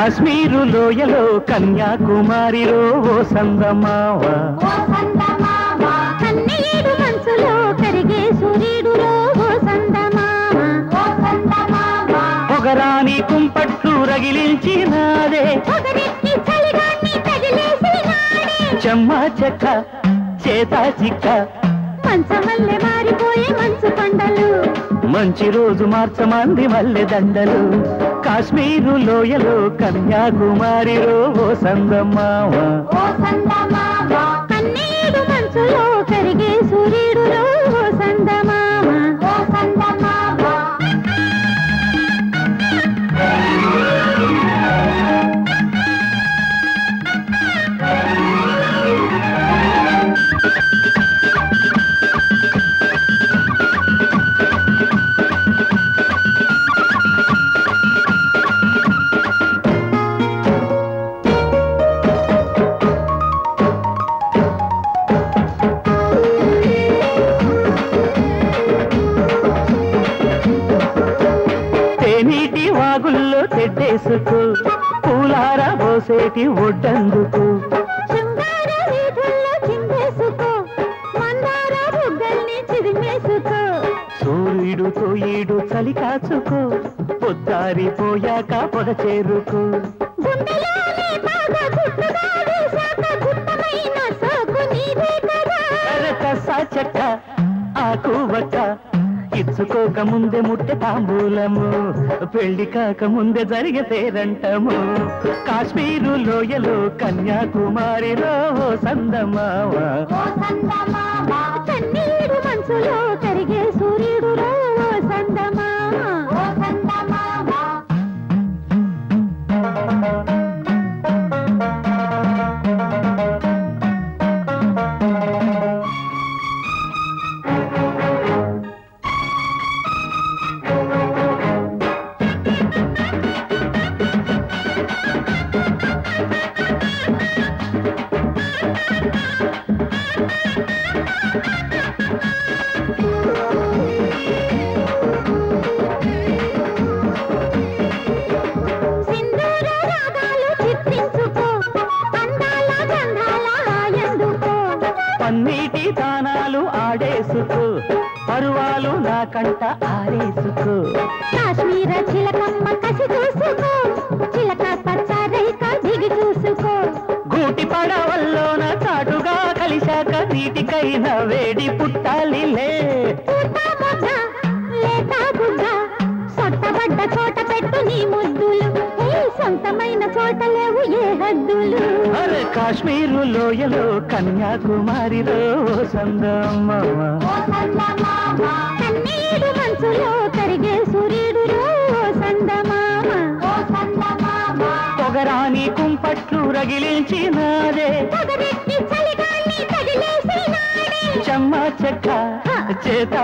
కాశ్మీరు లోయలో కన్యాకుమారిలో ఓ సందమావ కన్నీడు మనసులో కరిగే సూర్యుడులో ఓ సందమావ పొగరాని కుంపట్లు రగిలించినాదే పొగరెక్కి చలిగాన్ని తగిలేసినాడే చెమ్మ చెక్క చేత చిక్క మంచమల్లె మారిపోయే మంచు కొండలు మంచి రోజు మార్చమంది మల్లె దండలు కాశ్మీరు లోయలో కన్యాకుమారిలో ఓ సందమావ కన్నీడు మనసులో కరిగే సూర్యుడులో ఓ సందమావ నీటి వాగుల్లో తెడ్డేసుకు పూలార పోసేటి ఒడ్డందుకు శృంగార వీధుల్లో చిందేసుకో మందార బుగ్గల్ని చిదిమేసుకో సూర్యుడుతో ఈడు చలి కాచుకో పొద్దారిపోయాక పొద చేరుకో గుండెలోనే బాగా గుట్టుగా వేశాక గుట్టమైన సోకు నీదే కదా కసా చెక్క ఆకు వక్క ఇచ్చుకోక ముందే ముట్టె తాంబూలము పెళ్లి కాక ముందే జరిగే పేరంటము కాశ్మీరు లోయలో కన్యాకుమారిలో సందమావ కన్నీడు మనసులో కరిగే సూర్యుడులో సందమావ సింధూర రాగాలు చిత్రించుకో అందాల గంధాల హాయందుకో పన్నీటి తానాలు ఆడేసుకో పరువాలు నా కంట ఆరేసుకో కాశ్మీర చిలకమ్మ కసి చూసుకో చిలక పచ్చ రేఖ దిగి చూసుకో గూటి పడవల్లోన చాటుగా కలిశాక నీటికైనా వేడి పుట్టాలిలే పూత మొగ్గ లేత గుడ్డ సొట్టబడ్డ చోట పెట్టు నీ ముద్దులు ఏ సొంతమైన చోట లేవు ఏ హద్దులు అరే కాశ్మీరు లోయలో కన్యాకుమారిలో సందమావ కన్నీడు మనసులో కరిగే సూర్యుడులో సందమామ పొగరాని కుంపట్లు రగిలించినాదే పొగరెక్కి చలిగాన్ని తగిలేసినాడే చెమ్మ చెక్క చేత